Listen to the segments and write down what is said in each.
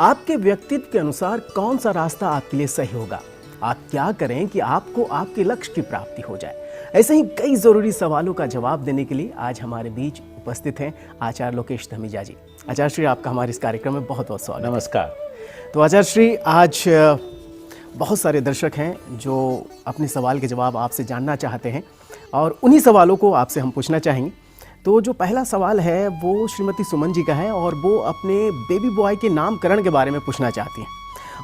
आपके व्यक्तित्व के अनुसार कौन सा रास्ता आपके लिए सही होगा? आप क्या करें कि आपको आपके लक्ष्य की प्राप्ति हो जाए? ऐसे ही कई जरूरी सवालों का जवाब देने के लिए आज हमारे बीच उपस्थित हैं आचार्य लोकेश धमीजा जी। आचार्य श्री, आपका हमारे इस कार्यक्रम में बहुत बहुत स्वागत। नमस्कार। तो आचार्य श्री, आज बहुत सारे दर्शक हैं जो अपने सवाल के जवाब आपसे जानना चाहते हैं और उन्हीं सवालों को आपसे हम पूछना चाहेंगे। तो जो पहला सवाल है वो श्रीमती सुमन जी का है और वो अपने बेबी बॉय के नामकरण के बारे में पूछना चाहती हैं।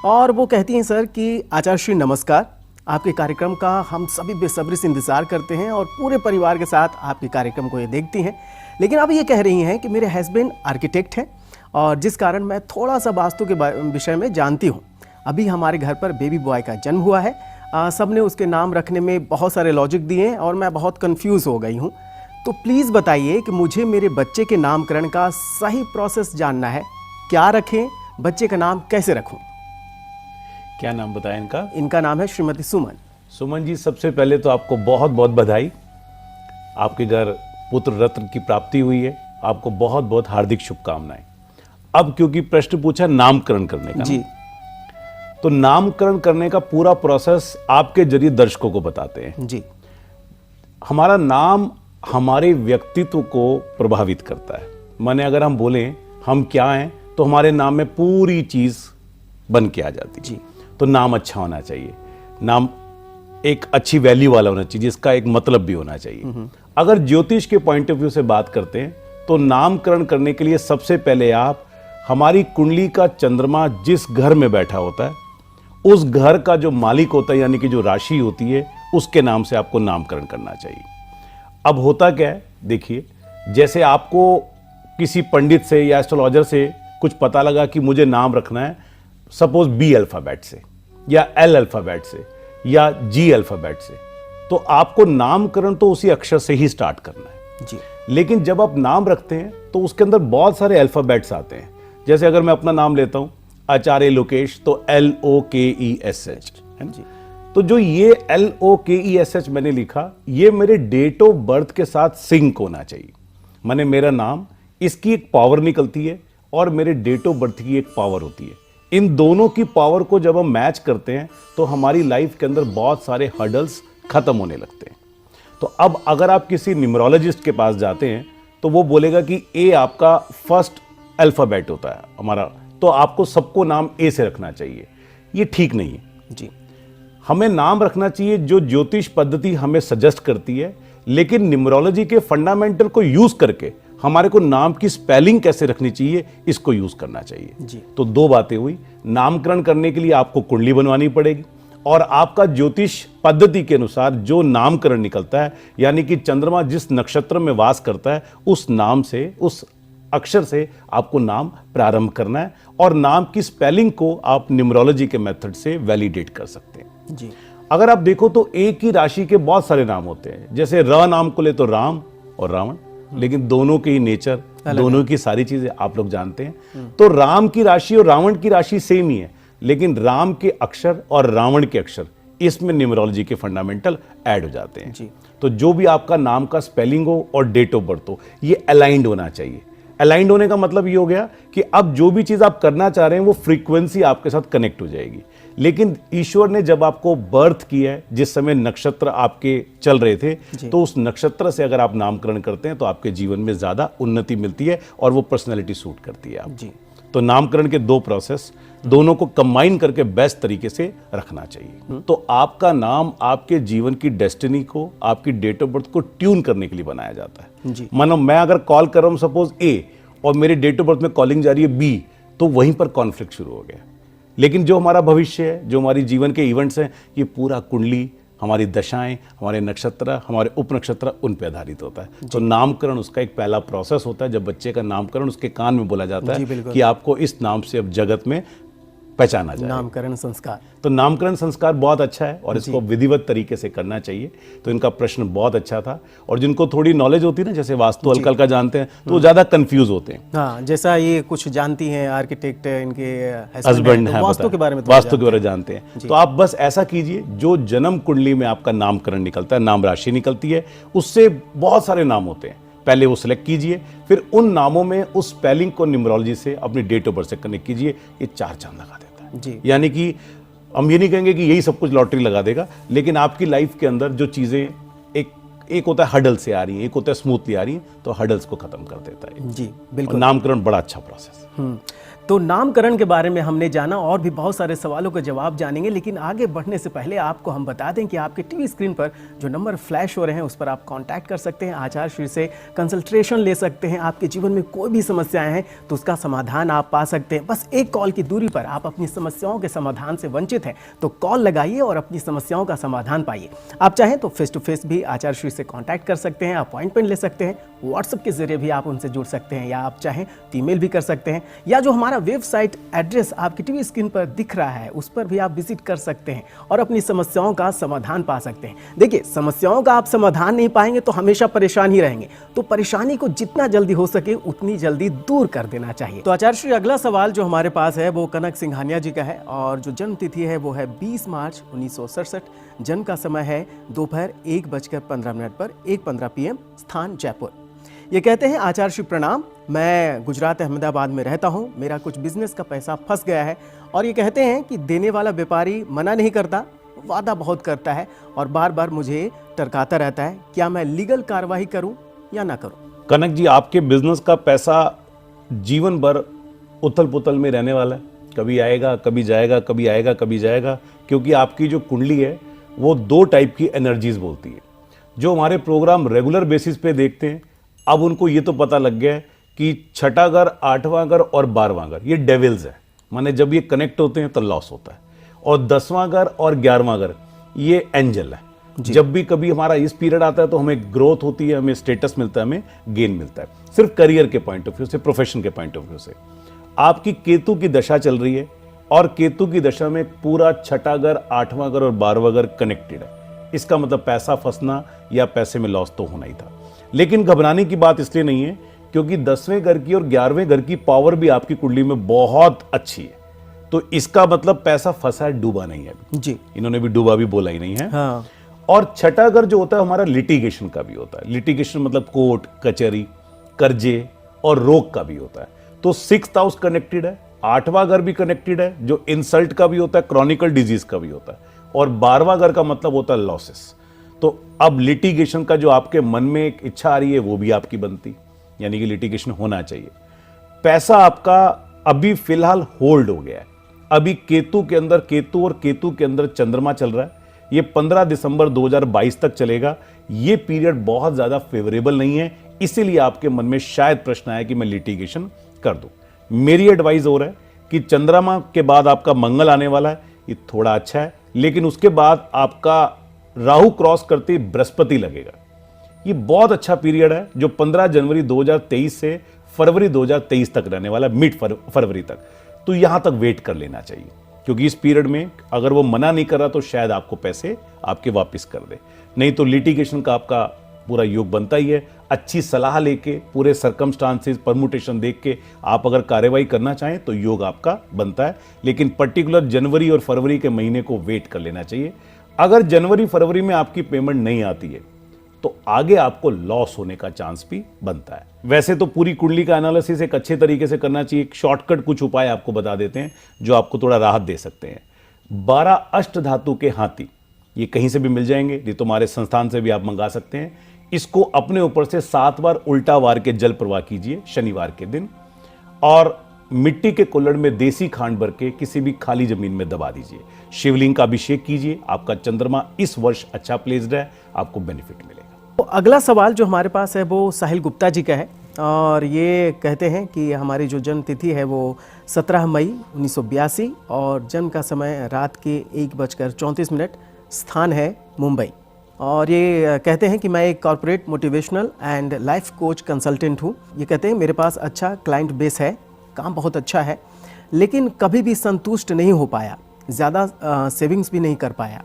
और वो कहती हैं, सर कि आचार्य श्री नमस्कार, आपके कार्यक्रम का हम सभी बेसब्री से इंतज़ार करते हैं और पूरे परिवार के साथ आपके कार्यक्रम को ये देखती हैं। लेकिन अब ये कह रही हैं कि मेरे हस्बैंड आर्किटेक्ट हैं और जिस कारण मैं थोड़ा सा वास्तु के विषय में जानती हूँ। अभी हमारे घर पर बेबी बॉय का जन्म हुआ है। सब ने उसके नाम रखने में बहुत सारे लॉजिक दिए हैं और मैं बहुत कंफ्यूज हो गई हूँ। तो प्लीज़ बताइए कि मुझे मेरे बच्चे के नामकरण का सही प्रोसेस जानना है। क्या रखें, बच्चे का नाम कैसे रखूं? क्या नाम बताएं इनका? इनका नाम है श्रीमती सुमन। सुमन जी, सबसे पहले तो आपको बहुत बहुत बधाई। आपके घर पुत्र रत्न की प्राप्ति हुई है। आपको बहुत बहुत हार्दिक शुभकामनाएं। अब क्योंकि प्रश्न पूछा नामकरण करने का जी, तो नामकरण करने का पूरा प्रोसेस आपके जरिए दर्शकों को बताते हैं। जी, हमारा नाम हमारे व्यक्तित्व को प्रभावित करता है। माने अगर हम बोलें हम क्या हैं तो हमारे नाम में पूरी चीज बन के आ जाती है। जी। तो नाम अच्छा होना चाहिए, नाम एक अच्छी वैल्यू वाला होना चाहिए, जिसका एक मतलब भी होना चाहिए। अगर ज्योतिष के पॉइंट ऑफ व्यू से बात करते हैं तो नामकरण करने के लिए सबसे पहले आप हमारी कुंडली का चंद्रमा जिस घर में बैठा होता है उस घर का जो मालिक होता है, यानी कि जो राशि होती है, उसके नाम से आपको नामकरण करना चाहिए। अब होता क्या है, देखिए, जैसे आपको किसी पंडित से या एस्ट्रोलॉजर से कुछ पता लगा कि मुझे नाम रखना है सपोज बी अल्फाबेट से या एल अल्फाबेट से या जी अल्फाबेट से, तो आपको नामकरण तो उसी अक्षर से ही स्टार्ट करना है। जी। लेकिन लेकिन जब आप नाम रखते हैं तो उसके अंदर बहुत सारे अल्फाबेट्स आते हैं। जैसे अगर मैं अपना नाम लेता हूं आचार्य लोकेश, तो LOKESH है ना जी। तो जो ये LOKESH मैंने लिखा, ये मेरे डेट ऑफ बर्थ के साथ सिंक होना चाहिए। माने मेरा नाम, इसकी एक पावर निकलती है और मेरे डेट ऑफ बर्थ की एक पावर होती है। इन दोनों की पावर को जब हम मैच करते हैं तो हमारी लाइफ के अंदर बहुत सारे हर्डल्स खत्म होने लगते हैं। तो अब अगर आप किसी न्यूमरोलॉजिस्ट के पास जाते हैं तो वो बोलेगा कि ए आपका फर्स्ट अल्फाबेट होता है हमारा, तो आपको सबको नाम ए से रखना चाहिए। ये ठीक नहीं है जी। हमें नाम रखना चाहिए जो ज्योतिष पद्धति हमें सजेस्ट करती है, लेकिन न्यूमरोलॉजी के फंडामेंटल को यूज करके हमारे को नाम की स्पेलिंग कैसे रखनी चाहिए, इसको यूज करना चाहिए जी। तो दो बातें हुई। नामकरण करने के लिए आपको कुंडली बनवानी पड़ेगी और आपका ज्योतिष पद्धति के अनुसार जो नामकरण निकलता है, यानी कि चंद्रमा जिस नक्षत्र में वास करता है उस नाम से, उस अक्षर से आपको नाम प्रारंभ करना है और नाम की स्पेलिंग को आप न्यूमरोलॉजी के मेथड से वैलिडेट कर सकते हैं। जी। अगर आप देखो तो एक ही राशि के बहुत सारे नाम होते हैं। जैसे र नाम को ले तो राम और रावण, लेकिन दोनों के ही नेचर, दोनों की सारी चीजें आप लोग जानते हैं। तो राम की राशि और रावण की राशि सेम ही है, लेकिन राम के अक्षर और रावण के अक्षर, इसमें न्यूमरोलॉजी के फंडामेंटल ऐड हो जाते हैं जी। तो जो भी आपका नाम का स्पेलिंग हो और डेट ऑफ बर्थ हो, ये अलाइंड होना चाहिए। अलाइंड होने का मतलब ये हो गया कि अब जो भी चीज आप करना चाह रहे हैं वो फ्रीक्वेंसी आपके साथ कनेक्ट हो जाएगी। लेकिन ईश्वर ने जब आपको बर्थ किया है, जिस समय नक्षत्र आपके चल रहे थे, तो उस नक्षत्र से अगर आप नामकरण करते हैं तो आपके जीवन में ज्यादा उन्नति मिलती है और वो पर्सनैलिटी सूट करती है आप जी। तो नामकरण के दो प्रोसेस, दोनों को कंबाइन करके बेस्ट तरीके से रखना चाहिए। तो आपका नाम आपके जीवन की डेस्टिनी को, आपकी डेट ऑफ बर्थ को ट्यून करने के लिए बनाया जाता है जी। मानो मैं अगर कॉल कर रहा हूं सपोज ए और मेरी डेट ऑफ बर्थ में कॉलिंग जा रही है बी, तो वहीं पर कॉन्फ्लिक्ट शुरू हो गया। लेकिन जो हमारा भविष्य है, जो हमारी जीवन के इवेंट्स हैं, ये पूरा कुंडली, हमारी दशाएं, हमारे नक्षत्र, हमारे उपनक्षत्र, उन पे आधारित होता है। तो नामकरण उसका एक पहला प्रोसेस होता है। जब बच्चे का नामकरण उसके कान में बोला जाता है कि आपको इस नाम से अब जगत में पहचाना जाए। नामकरण संस्कार। तो नामकरण संस्कार बहुत अच्छा है और इसको विधिवत तरीके से करना चाहिए। तो इनका प्रश्न बहुत अच्छा था। और जिनको थोड़ी नॉलेज होती है ना, जैसे वास्तु अलकल का जानते हैं, तो ज्यादा कंफ्यूज होते हैं। हाँ, जैसा ये कुछ जानती हैं, आर्किटेक्ट इनके हस्बैंड है, वास्तु के बारे में वास्तु के बारे में जानते हैं। तो आप बस ऐसा कीजिए, जो जन्म कुंडली में आपका नामकरण निकलता है, नाम राशि निकलती है, उससे बहुत सारे नाम होते हैं। पहले वो सिलेक्ट कीजिए, फिर उन नामों में उस स्पेलिंग को न्यूमरोलॉजी से अपनी डेट ऑफ बर्थ से कनेक्ट कीजिए। ये 4 चांद लगा देता है जी। यानी कि हम ये नहीं कहेंगे कि यही सब कुछ लॉटरी लगा देगा, लेकिन आपकी लाइफ के अंदर जो चीजें एक होता है हडल से आ रही है, एक होता है स्मूथली आ रही है, तो हडल्स को खत्म कर देता है। जी और बिल्कुल। नामकरण बड़ा अच्छा प्रोसेस। तो नामकरण के बारे में हमने जाना और भी बहुत सारे सवालों के जवाब जानेंगे, लेकिन आगे बढ़ने से पहले आपको हम बता दें कि आपके टीवी स्क्रीन पर जो नंबर फ्लैश हो रहे हैं उस पर आप कांटेक्ट कर सकते हैं, आचार्य श्री से कंसल्टेशन ले सकते हैं। आपके जीवन में कोई भी समस्याएं हैं तो उसका समाधान आप पा सकते हैं। बस एक कॉल की दूरी पर आप अपनी समस्याओं के समाधान से वंचित हैं तो कॉल लगाइए और अपनी समस्याओं का समाधान पाइए। आप चाहें तो फेस टू फेस भी आचार्य श्री से कॉन्टैक्ट कर सकते हैं, अपॉइंटमेंट ले सकते हैं, व्हाट्सएप के जरिए भी आप उनसे जुड़ सकते हैं, या आप चाहें तो ईमेल भी कर सकते हैं, या जो हमारा वेबसाइट एड्रेस आपकी टीवी स्क्रीन पर दिख रहा है उस पर भी आप विजिट कर सकते हैं और अपनी समस्याओं का समाधान पा सकते हैं। देखिए, समस्याओं का आप समाधान नहीं पाएंगे तो हमेशा परेशान ही रहेंगे, तो परेशानी को जितना जल्दी हो सके उतनी जल्दी दूर कर देना चाहिए। तो आचार्य श्री, अगला सवाल जो हमारे पास है वो कनक सिंघानिया जी का है और जो जन्म तिथि है वो है 20 मार्च 1967। जन्म का समय है दोपहर 1:15 पर 1:15 PM, स्थान जयपुर। ये कहते हैं, आचार्य श्री प्रणाम, मैं गुजरात अहमदाबाद में रहता हूँ, मेरा कुछ बिजनेस का पैसा फंस गया है। और ये कहते हैं कि देने वाला व्यापारी मना नहीं करता, वादा बहुत करता है और बार बार मुझे टरकाता रहता है। क्या मैं लीगल कार्रवाई करूं या ना करूं? कनक जी, आपके बिजनेस का पैसा जीवन भर उथल पुथल में रहने वाला है, कभी आएगा कभी जाएगा, कभी आएगा कभी जाएगा, क्योंकि आपकी जो कुंडली है वो 2 टाइप की एनर्जीज बोलती है। जो हमारे प्रोग्राम रेगुलर बेसिस पे देखते हैं, अब उनको ये तो पता लग गया है कि 6ठा घर, 8वां घर और 12वां घर ये डेविल्स है, माने जब ये कनेक्ट होते हैं तो लॉस होता है। और 10वां घर और 11वां घर ये एंजल है। जब भी कभी हमारा इस पीरियड आता है तो हमें ग्रोथ होती है, हमें स्टेटस मिलता है, हमें गेन मिलता है, सिर्फ करियर के पॉइंट ऑफ व्यू से, प्रोफेशन के पॉइंट ऑफ व्यू से। आपकी केतु की दशा चल रही है और केतु की दशा में पूरा 6ठा घर, 8वां घर और 12वां घर कनेक्टेड है। इसका मतलब पैसा फंसना या पैसे में लॉस तो होना ही था। लेकिन घबराने की बात इसलिए नहीं है क्योंकि 10वें घर की और 11वें घर की पावर भी आपकी कुंडली में बहुत अच्छी है, तो इसका मतलब पैसा फंसा है, डूबा नहीं है अभी। जी, इन्होंने भी डूबा भी बोला ही नहीं है। हाँ। और 6ठा घर जो होता है हमारा लिटिगेशन का भी होता है। लिटिगेशन मतलब कोर्ट कचहरी, कर्जे और रोग का भी होता है। तो 6th हाउस कनेक्टेड है, 8वां घर भी कनेक्टेड है जो इंसल्ट का भी होता है, क्रॉनिकल डिजीज का भी होता है, और 12वां घर का मतलब होता है लॉसेस। तो अब लिटिगेशन का जो आपके मन में एक इच्छा आ रही है वो भी आपकी बनती, यानी कि लिटिगेशन होना चाहिए। पैसा आपका अभी फिलहाल होल्ड हो गया है। अभी केतु के अंदर केतु और केतु के अंदर चंद्रमा चल रहा है, ये 15 दिसंबर 2022 तक चलेगा। ये पीरियड बहुत ज्यादा फेवरेबल नहीं है, इसीलिए आपके मन में शायद प्रश्न आया कि मैं लिटिगेशन कर दूं। मेरी एडवाइस हो रहा है कि चंद्रमा के बाद आपका मंगल आने वाला है, ये थोड़ा अच्छा है, लेकिन उसके बाद आपका राहु क्रॉस करते बृहस्पति लगेगा। ये बहुत अच्छा पीरियड है जो 15 जनवरी 2023 से फरवरी 2023 तक रहने वाला है, मिड फरवरी तक। तो यहां तक वेट कर लेना चाहिए, क्योंकि इस पीरियड में अगर वो मना नहीं कर रहा तो शायद आपको पैसे आपके वापस कर दे, नहीं तो लिटिगेशन का आपका पूरा योग बनता ही है। अच्छी सलाह लेके, पूरे सर्कमस्टांसेस परमुटेशन देख के आप अगर कार्रवाई करना चाहें तो योग आपका बनता है, लेकिन पर्टिकुलर जनवरी और फरवरी के महीने को वेट कर लेना चाहिए। अगर जनवरी फरवरी में आपकी पेमेंट नहीं आती है तो आगे आपको लॉस होने का चांस भी बनता है। वैसे तो पूरी कुंडली का एनालिसिस एक अच्छे तरीके से करना चाहिए। शॉर्टकट कुछ उपाय आपको बता देते हैं जो आपको थोड़ा राहत दे सकते हैं। 12 अष्ट धातु के हाथी, ये कहीं से भी मिल जाएंगे, ये तुम्हारे संस्थान से भी आप मंगा सकते हैं। इसको अपने ऊपर से 7 बार उल्टा वार के जल प्रवाह कीजिए शनिवार के दिन, और मिट्टी के कुल्हड़ में देसी खांड भर के किसी भी खाली जमीन में दबा दीजिए। शिवलिंग का अभिषेक कीजिए। आपका चंद्रमा इस वर्ष अच्छा प्लेस्ड है, आपको बेनिफिट मिलेगा। तो अगला सवाल जो हमारे पास है वो साहिल गुप्ता जी का है और ये कहते हैं कि हमारी जो जन्म तिथि है वो 17 मई 1982 और जन्म का समय रात के 1:34, स्थान है मुंबई। और ये कहते हैं कि मैं एक corporate motivational and life coach consultant हूँ। ये कहते हैं मेरे पास अच्छा क्लाइंट बेस है, काम बहुत अच्छा है, लेकिन कभी भी संतुष्ट नहीं हो पाया, ज़्यादा सेविंग्स भी नहीं कर पाया।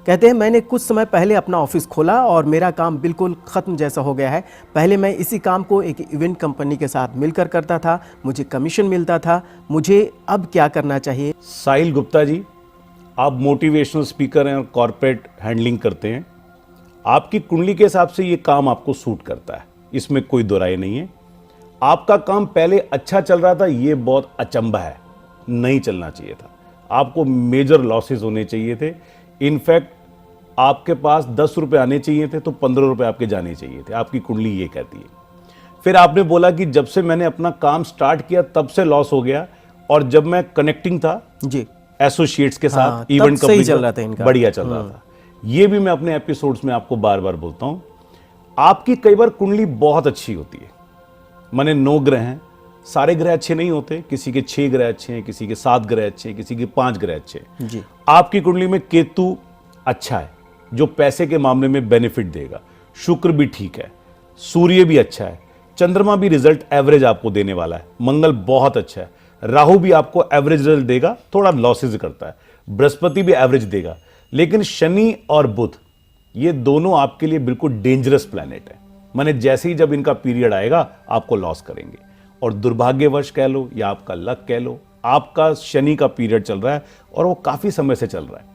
कहते हैं मैंने कुछ समय पहले अपना ऑफिस खोला और मेरा काम बिल्कुल ख़त्म जैसा हो गया है। पहले मैं इसी काम को एक इवेंट कंपनी के साथ मिलकर करता था, मुझे कमीशन मिलता था, मुझे अब क्या करना चाहिए? साहिल गुप्ता जी, आप मोटिवेशनल स्पीकर हैं और कॉर्पोरेट हैंडलिंग करते हैं। आपकी कुंडली के हिसाब से ये काम आपको सूट करता है, इसमें कोई दो राय नहीं है। आपका काम पहले अच्छा चल रहा था, ये बहुत अचंभा है, नहीं चलना चाहिए था, आपको मेजर लॉसेस होने चाहिए थे। इनफैक्ट आपके पास 10 रुपए आने चाहिए थे तो 15 रुपए आपके जाने चाहिए थे, आपकी कुंडली ये कहती है। फिर आपने बोला कि जब से मैंने अपना काम स्टार्ट किया तब से लॉस हो गया, और जब मैं कनेक्टिंग था जी एसोसिएट्स के साथ, हाँ, इवेंट तब सही चल रहा था इनका, बढ़िया चल रहा था। ये भी मैं अपने एपिसोड्स में आपको बार बार बोलता हूं। आपकी कई बार कुंडली बहुत अच्छी होती है, माने 9 ग्रह हैं, सारे ग्रह अच्छे नहीं होते, किसी के 6 ग्रह अच्छे हैं, किसी के 7 ग्रह अच्छे हैं, किसी के 5 ग्रह अच्छे हैं। जी आपकी कुंडली में केतु अच्छा है जो पैसे के मामले में बेनिफिट देगा, शुक्र भी ठीक है, सूर्य भी अच्छा है, चंद्रमा भी रिजल्ट एवरेज आपको देने वाला है, मंगल बहुत अच्छा है, राहु भी आपको एवरेज रिजल्ट देगा, थोड़ा लॉसेज करता है, बृहस्पति भी एवरेज देगा, लेकिन शनि और बुध ये दोनों आपके लिए बिल्कुल डेंजरस प्लैनेट है। माने जैसे ही जब इनका पीरियड आएगा आपको लॉस करेंगे, और दुर्भाग्यवश कह लो या आपका लक कह लो, आपका शनि का पीरियड चल रहा है और वो काफी समय से चल रहा है।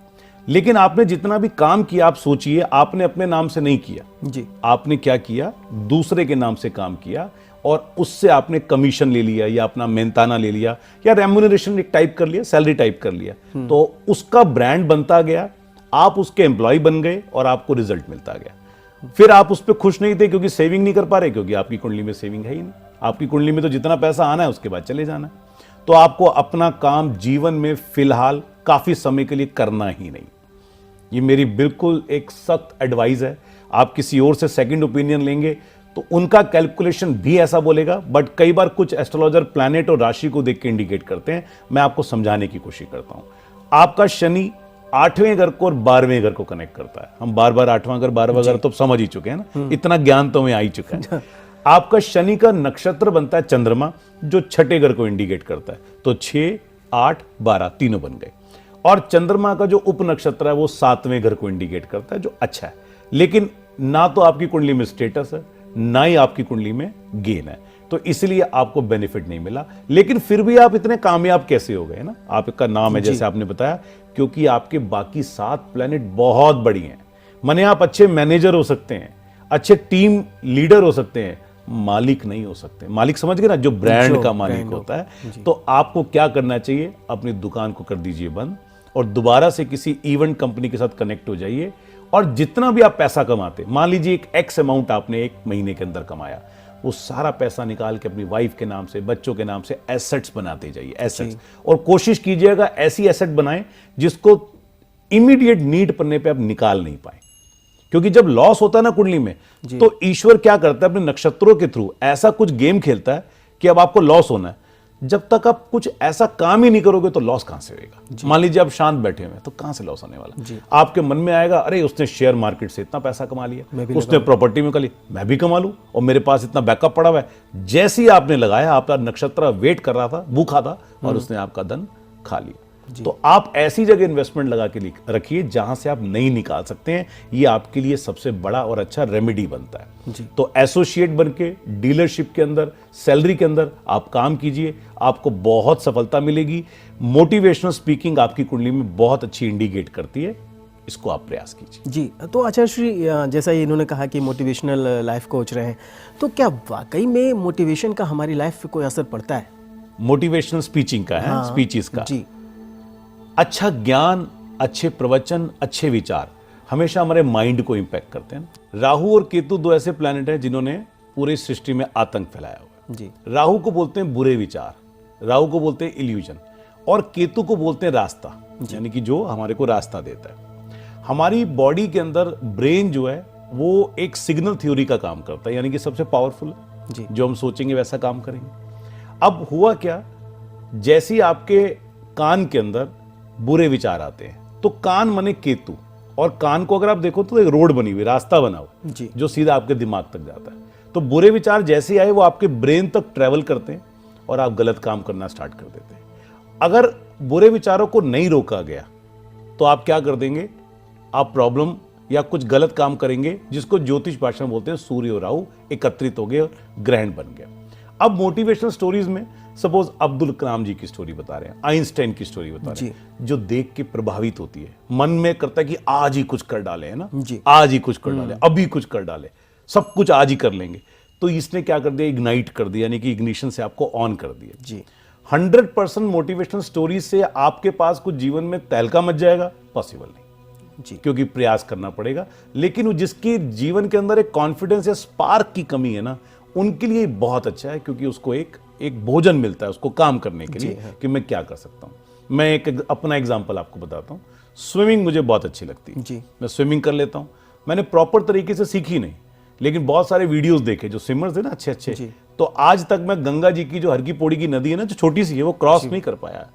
लेकिन आपने जितना भी काम किया, आप सोचिए, आपने अपने नाम से नहीं किया जी, आपने क्या किया, दूसरे के नाम से काम किया, और उससे आपने कमीशन ले लिया या अपना मेहनताना ले लिया या रेम्यूनरेशन एक टाइप कर लिया, सैलरी टाइप कर लिया, तो उसका ब्रांड बनता गया, आप उसके एम्प्लॉय बन गए और आपको रिजल्ट मिलता गया। फिर आप उस पर खुश नहीं थे क्योंकि सेविंग नहीं कर पा रहे, क्योंकि आपकी कुंडली में सेविंग है ही नहीं। आपकी कुंडली में तो जितना पैसा आना है उसके बाद चले जाना है। तो आपको अपना काम जीवन में फिलहाल काफी समय के लिए करना ही नहीं। ये मेरी बिल्कुल एक सख्त एडवाइस है। आप किसी और से सेकंड ओपिनियन लेंगे तो उनका कैलकुलेशन भी ऐसा बोलेगा, बट कई बार कुछ एस्ट्रोलॉजर प्लैनेट और राशि को देख के इंडिकेट करते हैं। मैं आपको समझाने की कोशिश करता हूं। आपका शनि 8वें घर को और 12वें घर को कनेक्ट करता है। हम बार बार 8वां घर 12वां घर तो समझ ही चुके हैं ना, इतना ज्ञान तो हमें आ ही चुका है। आपका शनि का नक्षत्र बनता है चंद्रमा, जो 6ठे घर को इंडिकेट करता है, तो 6, 8, 12 तीनों बन गए। और चंद्रमा का जो उप नक्षत्र है वो 7वें घर को इंडिकेट करता है, जो अच्छा है। लेकिन ना तो आपकी कुंडली में स्टेटस है, ना ही आपकी कुंडली में गेन है, तो इसलिए आपको बेनिफिट नहीं मिला। लेकिन फिर भी आप इतने कामयाब कैसे हो गए ना, आपका नाम है जैसे आपने बताया, क्योंकि आपके बाकी 7 प्लैनेट बहुत बड़ी हैं। माने आप अच्छे मैनेजर हो सकते हैं, अच्छे टीम लीडर हो सकते हैं, मालिक नहीं हो सकते। मालिक समझ गए ना, जो ब्रांड का मालिक होता है। तो आपको क्या करना चाहिए, अपनी दुकान को कर दीजिए बंद और दोबारा से किसी इवेंट कंपनी के साथ कनेक्ट हो जाइए, और जितना भी आप पैसा कमाते, मान लीजिए एक एक्स अमाउंट आपने 1 महीने के अंदर कमाया, वो सारा पैसा निकाल के अपनी वाइफ के नाम से, बच्चों के नाम से एसेट्स बनाते जाइए, एसेट्स। और कोशिश कीजिएगा ऐसी एसेट बनाएं जिसको इमीडिएट नीड पड़ने पे आप निकाल नहीं पाए। क्योंकि जब लॉस होता है ना कुंडली में, तो ईश्वर क्या करता है, अपने नक्षत्रों के थ्रू ऐसा कुछ गेम खेलता है कि अब आपको लॉस होना है। जब तक आप कुछ ऐसा काम ही नहीं करोगे तो लॉस कहां से होगा। मान लीजिए आप शांत बैठे हुए हैं तो कहां से लॉस होने वाला। आपके मन में आएगा, अरे उसने शेयर मार्केट से इतना पैसा कमा लिया, उसने प्रॉपर्टी में कर लिया, मैं भी कमा लूं, और मेरे पास इतना बैकअप पड़ा हुआ है। जैसे ही आपने लगाया, आपका नक्षत्र वेट कर रहा था, भूखा था, और उसने आपका धन खा लिया। तो आप ऐसी जगह इन्वेस्टमेंट लगा के रखिए जहां से आप नहीं निकाल सकते हैं। ये आपके लिए सबसे बड़ा और अच्छा रेमेडी बनता है। तो एसोसिएट बनके डीलरशिप के अंदर, सैलरी के अंदर आप काम कीजिए, आपको बहुत सफलता मिलेगी। मोटिवेशनल स्पीकिंग आपकी कुंडली में बहुत अच्छी इंडिकेट करती है, इसको आप प्रयास कीजिए। जी, तो आचार्य श्री, जैसा ही इन्होंने कहा कि मोटिवेशनल लाइफ कोच रहे हैं, तो क्या वाकई में मोटिवेशन का हमारी लाइफ पे कोई असर पड़ता है? मोटिवेशनल स्पीचिंग का है, स्पीचेस का। जी, अच्छा ज्ञान, अच्छे प्रवचन, अच्छे विचार हमेशा हमारे माइंड को इंपैक्ट करते हैं। राहु और केतु 2 ऐसे प्लैनेट हैं जिन्होंने पूरी सृष्टि में आतंक फैलाया हुआ है। जी, राहु को बोलते हैं बुरे विचार, राहु को बोलते हैं इल्यूजन, और केतु को बोलते हैं रास्ता, यानी कि जो हमारे को रास्ता देता है। हमारी बॉडी के अंदर ब्रेन जो है वो एक सिग्नल थ्योरी का काम करता है, यानी कि सबसे पावरफुल है। जी, जो हम सोचेंगे वैसा काम करेंगे। अब हुआ क्या, जैसे ही आपके कान के अंदर बुरे विचार आते हैं, तो कान माने केतु, और कान को अगर आप देखो तो एक रोड बनी हुई, रास्ता बना हुआ, जो सीधा आपके दिमाग तक जाता है। तो बुरे विचार जैसे ही आए वो आपके ब्रेन तक ट्रेवल करते हैं और आप गलत काम करना स्टार्ट कर देते हैं। अगर बुरे विचारों को नहीं रोका गया तो आप क्या कर देंगे, आप प्रॉब्लम या कुछ गलत काम करेंगे, जिसको ज्योतिष भाषा में बोलते हैं सूर्य और राहु एकत्रित हो गए और ग्रहण बन गया। अब मोटिवेशनल स्टोरीज में सपोज अब्दुल कलाम जी की स्टोरी बता रहे हैं, आइंस्टाइन की स्टोरी बता रहे हैं, जो देख के प्रभावित होती है, मन में करता है कि आज ही कुछ कर डाले, है ना, आज ही कुछ कर डाले, अभी कुछ कर डाले, सब कुछ आज ही कर लेंगे। तो इसने क्या कर दिया, इग्नाइट कर दिया, यानी कि इग्निशन से आपको ऑन कर दिया। जी 100% मोटिवेशनल स्टोरी से आपके पास कुछ जीवन में तहलका मच जाएगा, पॉसिबल नहीं जी क्योंकि प्रयास करना पड़ेगा। लेकिन वो जिसके जीवन के अंदर एक कॉन्फिडेंस या स्पार्क की कमी है ना, उनके लिए बहुत अच्छा है, क्योंकि उसको एक भोजन मिलता है उसको काम करने के लिए कि मैं क्या कर सकता हूं। मैं एक अपना एग्जांपल आपको बताता हूं। स्विमिंग मुझे बहुत अच्छी लगती है जी मैं स्विमिंग कर लेता हूं। मैंने प्रॉपर तरीके से सीखी नहीं, लेकिन बहुत सारे वीडियोस देखे जो स्विमर्स है ना अच्छे अच्छे, तो आज तक मैं गंगा जी की जो हर की पौड़ी की नदी है ना, जो छोटी सी है, वो क्रॉस नहीं कर पाया।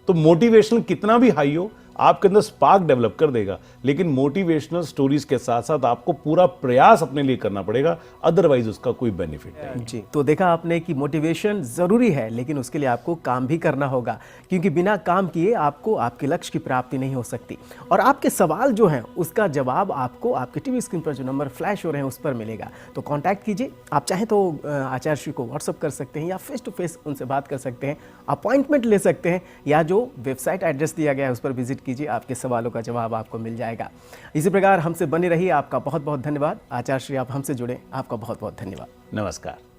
तो मोटिवेशनल कितना भी हाई हो, आपके अंदर स्पार्क डेवलप कर देगा, लेकिन मोटिवेशनल स्टोरीज के साथ साथ आपको पूरा प्रयास अपने लिए करना पड़ेगा, अदरवाइज उसका कोई बेनिफिट नहीं। जी तो देखा आपने कि मोटिवेशन ज़रूरी है, लेकिन उसके लिए आपको काम भी करना होगा, क्योंकि बिना काम किए आपको आपके लक्ष्य की प्राप्ति नहीं हो सकती। और आपके सवाल जो हैं उसका जवाब आपको आपके टीवी स्क्रीन पर जो नंबर फ्लैश हो रहे हैं उस पर मिलेगा। तो कांटेक्ट कीजिए। आप चाहें तो आचार्य श्री को व्हाट्सअप कर सकते हैं या फेस टू फेस उनसे बात कर सकते हैं, अपॉइंटमेंट ले सकते हैं, या जो वेबसाइट एड्रेस दिया गया है उस पर विजिट कीजिए, आपके सवालों का जवाब आपको मिल जाएगा। इसी प्रकार हमसे बने रहिए। आपका बहुत बहुत धन्यवाद आचार्य श्री, आप हमसे जुड़े, आपका बहुत बहुत धन्यवाद। नमस्कार।